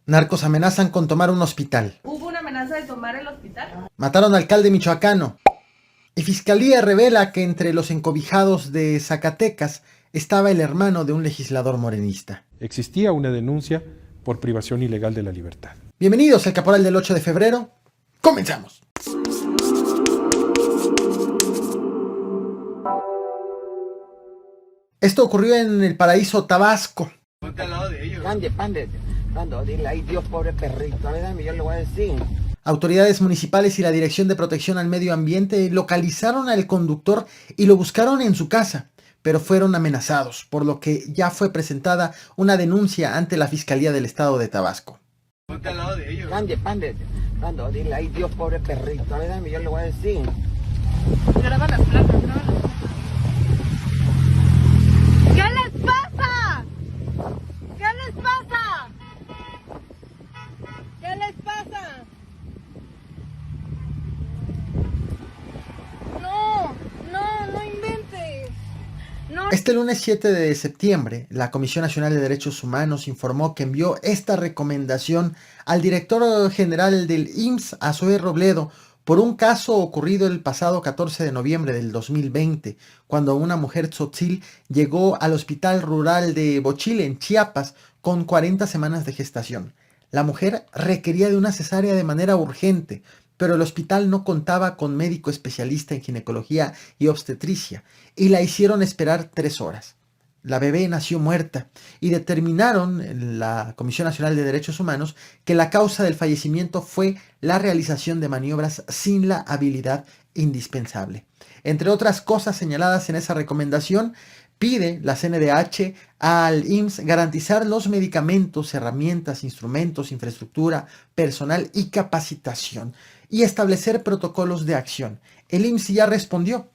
Narcos amenazan con tomar un hospital. ¿Hubo una amenaza de tomar el hospital? Mataron al alcalde michoacano. Y Fiscalía revela que entre los encobijados de Zacatecas estaba el hermano de un legislador morenista. Existía una denuncia por privación ilegal de la libertad. Bienvenidos al Caporal del 8 de febrero. ¡Comenzamos! Esto ocurrió en El Paraíso, Tabasco. Ponte al lado de ellos. Pande, dile, ay Dios, pobre perrito, a ver, dame, yo le voy a decir. Autoridades municipales y la Dirección de Protección al Medio Ambiente localizaron al conductor y lo buscaron en su casa, pero fueron amenazados, por lo que ya fue presentada una denuncia ante la Fiscalía del Estado de Tabasco. Ponte al lado de ellos. Pande, dile, ay Dios, pobre perrito, a ver, dame, yo le voy a decir. Graba las placas, graba las placas. ¿Qué les pasa? ¿Qué les pasa? ¿Qué les pasa? No inventes. No. Este lunes 7 de septiembre, la Comisión Nacional de Derechos Humanos informó que envió esta recomendación al director general del IMSS, a Zoe Robledo, por un caso ocurrido el pasado 14 de noviembre del 2020, cuando una mujer tzotzil llegó al hospital rural de Bochile, en Chiapas, con 40 semanas de gestación. La mujer requería de una cesárea de manera urgente, pero el hospital no contaba con médico especialista en ginecología y obstetricia, y la hicieron esperar 3 horas. La bebé nació muerta y determinaron en la Comisión Nacional de Derechos Humanos que la causa del fallecimiento fue la realización de maniobras sin la habilidad indispensable. Entre otras cosas señaladas en esa recomendación, pide la CNDH al IMSS garantizar los medicamentos, herramientas, instrumentos, infraestructura, personal y capacitación y establecer protocolos de acción. El IMSS ya respondió.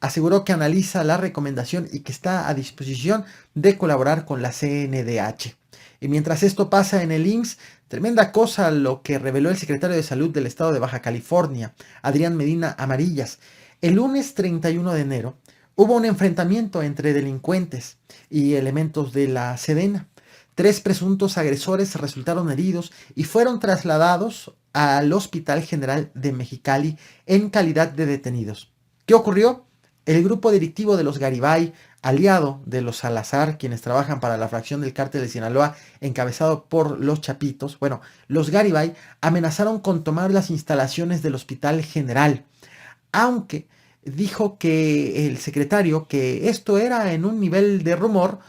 Aseguró que analiza la recomendación y que está a disposición de colaborar con la CNDH. Y mientras esto pasa en el IMSS, tremenda cosa lo que reveló el secretario de Salud del Estado de Baja California, Adrián Medina Amarillas. El lunes 31 de enero hubo un enfrentamiento entre delincuentes y elementos de la Sedena. 3 presuntos agresores resultaron heridos y fueron trasladados al Hospital General de Mexicali en calidad de detenidos. ¿Qué ocurrió? El grupo delictivo de los Garibay, aliado de los Salazar, quienes trabajan para la fracción del cártel de Sinaloa, encabezado por los Chapitos, los Garibay amenazaron con tomar las instalaciones del Hospital General, aunque dijo que el secretario que esto era en un nivel de rumor,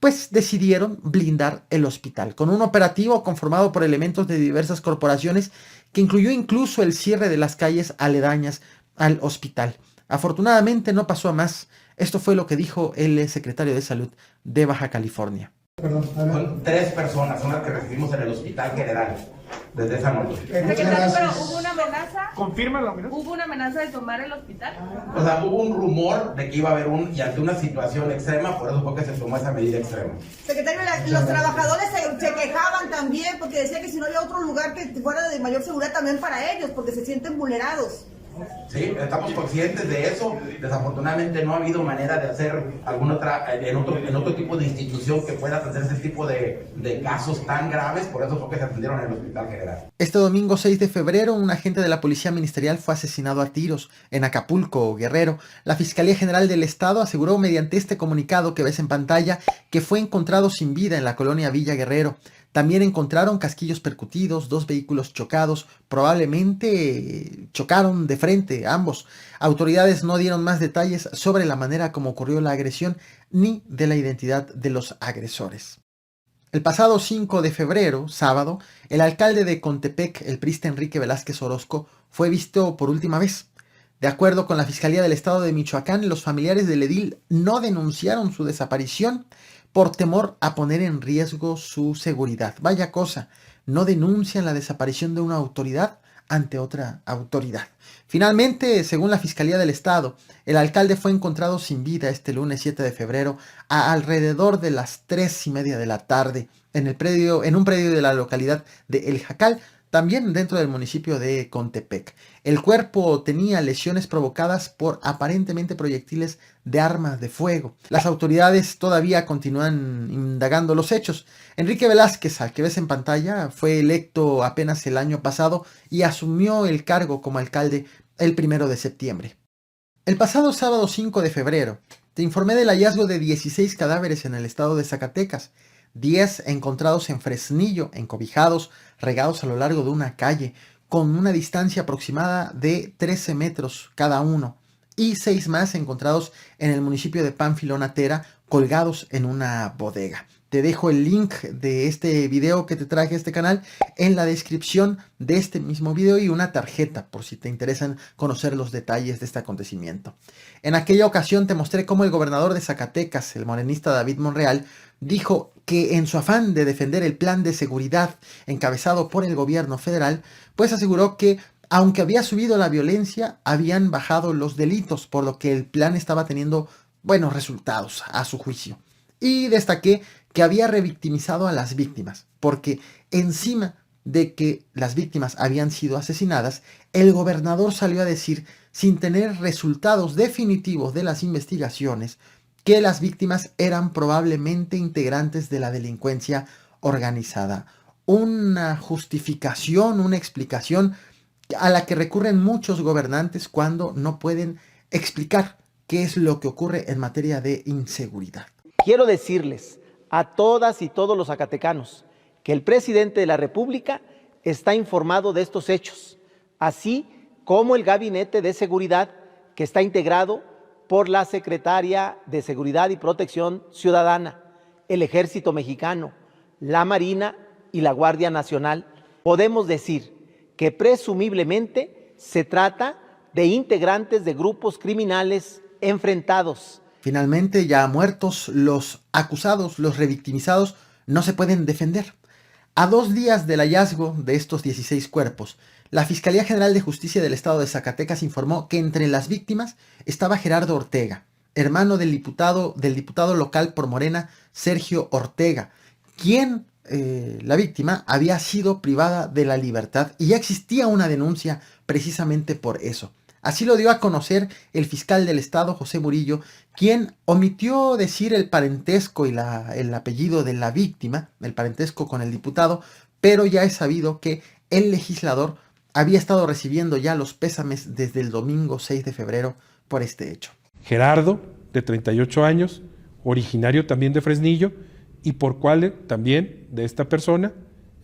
pues decidieron blindar el hospital, con un operativo conformado por elementos de diversas corporaciones que incluyó incluso el cierre de las calles aledañas al hospital. Afortunadamente no pasó a más. Esto fue lo que dijo el secretario de Salud de Baja California. Son 3 personas, son las que recibimos en el Hospital General desde esa noche. Secretario, pero ¿hubo una amenaza? Confírmalo, mira. ¿Hubo una amenaza de tomar el hospital? O sea, hubo un rumor de que iba a haber y ante una situación extrema, por eso fue que se tomó esa medida extrema. Secretario, los trabajadores se quejaban también porque decían que si no había otro lugar que fuera de mayor seguridad también para ellos, porque se sienten vulnerados. Sí, estamos conscientes de eso. Desafortunadamente no ha habido manera de hacer alguna otra, en otro tipo de institución que pueda atender ese tipo de casos tan graves, por eso fue que se atendieron en el Hospital General. Este domingo 6 de febrero, un agente de la Policía Ministerial fue asesinado a tiros en Acapulco, Guerrero. La Fiscalía General del Estado aseguró mediante este comunicado que ves en pantalla que fue encontrado sin vida en la colonia Villa Guerrero. También encontraron casquillos percutidos, 2 vehículos chocados, probablemente chocaron de frente ambos. Autoridades no dieron más detalles sobre la manera como ocurrió la agresión ni de la identidad de los agresores. El pasado 5 de febrero, sábado, el alcalde de Contepec, el priista Enrique Velázquez Orozco, fue visto por última vez. De acuerdo con la Fiscalía del Estado de Michoacán, los familiares del edil no denunciaron su desaparición por temor a poner en riesgo su seguridad. Vaya cosa, no denuncian la desaparición de una autoridad ante otra autoridad. Finalmente, según la Fiscalía del Estado, el alcalde fue encontrado sin vida este lunes 7 de febrero a alrededor de las 3:30 de la tarde en un predio de la localidad de El Jacal, también dentro del municipio de Contepec. El cuerpo tenía lesiones provocadas por aparentemente proyectiles de armas de fuego. Las autoridades todavía continúan indagando los hechos. Enrique Velázquez, al que ves en pantalla, fue electo apenas el año pasado y asumió el cargo como alcalde el 1 de septiembre. El pasado sábado 5 de febrero, te informé del hallazgo de 16 cadáveres en el estado de Zacatecas, 10 encontrados en Fresnillo, encobijados, regados a lo largo de una calle, con una distancia aproximada de 13 metros cada uno, y 6 más encontrados en el municipio de Pánfilo Natera, colgados en una bodega. Te dejo el link de este video que te traje a este canal en la descripción de este mismo video y una tarjeta por si te interesan conocer los detalles de este acontecimiento. En aquella ocasión te mostré cómo el gobernador de Zacatecas, el morenista David Monreal, dijo que en su afán de defender el plan de seguridad encabezado por el gobierno federal, pues aseguró que aunque había subido la violencia, habían bajado los delitos, por lo que el plan estaba teniendo buenos resultados a su juicio. Y destaqué que había revictimizado a las víctimas, porque encima de que las víctimas habían sido asesinadas, el gobernador salió a decir, sin tener resultados definitivos de las investigaciones, que las víctimas eran probablemente integrantes de la delincuencia organizada. Una justificación, una explicación a la que recurren muchos gobernantes cuando no pueden explicar qué es lo que ocurre en materia de inseguridad. Quiero decirles a todas y todos los zacatecanos que el presidente de la República está informado de estos hechos, así como el Gabinete de Seguridad que está integrado por la Secretaria de Seguridad y Protección Ciudadana, el Ejército Mexicano, la Marina y la Guardia Nacional. Podemos decir que presumiblemente se trata de integrantes de grupos criminales enfrentados. Finalmente, ya muertos, los acusados, los revictimizados, no se pueden defender. A 2 días del hallazgo de estos 16 cuerpos, la Fiscalía General de Justicia del Estado de Zacatecas informó que entre las víctimas estaba Gerardo Ortega, hermano del diputado local por Morena, Sergio Ortega, quien, la víctima, había sido privada de la libertad y ya existía una denuncia precisamente por eso. Así lo dio a conocer el fiscal del estado, José Murillo, quien omitió decir el parentesco y el apellido de la víctima, el parentesco con el diputado, pero ya es sabido que el legislador había estado recibiendo ya los pésames desde el domingo 6 de febrero por este hecho. Gerardo, de 38 años, originario también de Fresnillo, y por cual también de esta persona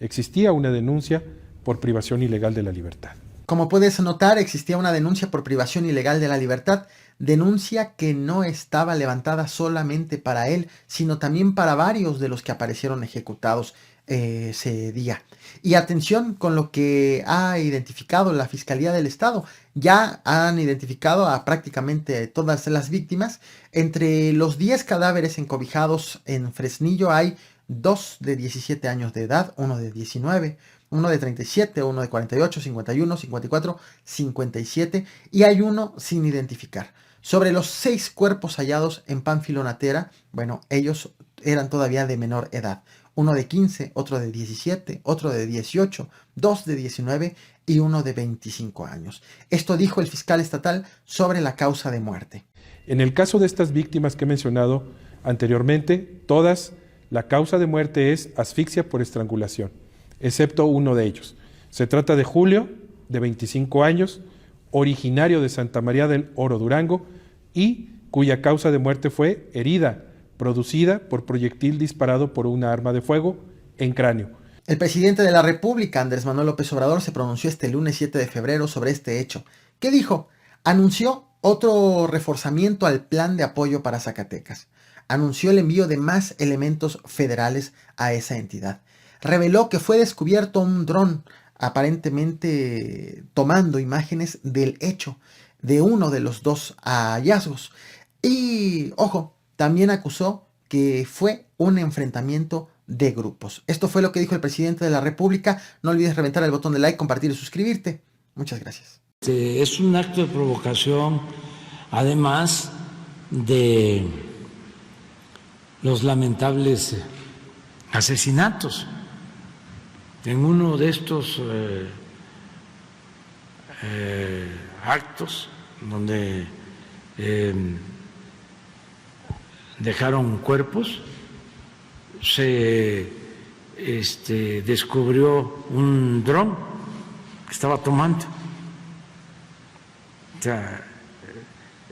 existía una denuncia por privación ilegal de la libertad. Como puedes notar, existía una denuncia por privación ilegal de la libertad, denuncia que no estaba levantada solamente para él, sino también para varios de los que aparecieron ejecutados ese día. Y atención con lo que ha identificado la Fiscalía del Estado. Ya han identificado a prácticamente todas las víctimas. Entre los 10 cadáveres encobijados en Fresnillo hay 2 de 17 años de edad, 1 de 19, uno de 37, uno de 48, 51, 54, 57 y hay uno sin identificar. Sobre los 6 cuerpos hallados en Pánfilo Natera, bueno, ellos eran todavía de menor edad. Uno de 15, otro de 17, otro de 18, 2 de 19 y uno de 25 años. Esto dijo el fiscal estatal sobre la causa de muerte. En el caso de estas víctimas que he mencionado anteriormente, todas, la causa de muerte es asfixia por estrangulación, excepto uno de ellos. Se trata de Julio, de 25 años, originario de Santa María del Oro, Durango, y cuya causa de muerte fue herida producida por proyectil disparado por una arma de fuego en cráneo. El presidente de la República, Andrés Manuel López Obrador, se pronunció este lunes 7 de febrero sobre este hecho. ¿Qué dijo? Anunció otro reforzamiento al plan de apoyo para Zacatecas. Anunció el envío de más elementos federales a esa entidad. Reveló que fue descubierto un dron aparentemente tomando imágenes del hecho de uno de los 2 hallazgos. Y, ojo, también acusó que fue un enfrentamiento de grupos. Esto fue lo que dijo el presidente de la República. No olvides reventar el botón de like, compartir y suscribirte. Muchas gracias. Es un acto de provocación, además de los lamentables asesinatos en uno de estos actos donde dejaron cuerpos, se descubrió un dron que estaba tomando. O sea,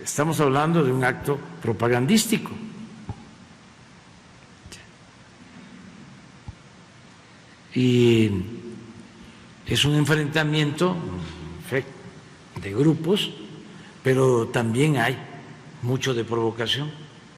estamos hablando de un acto propagandístico. Y es un enfrentamiento de grupos, pero también hay mucho de provocación.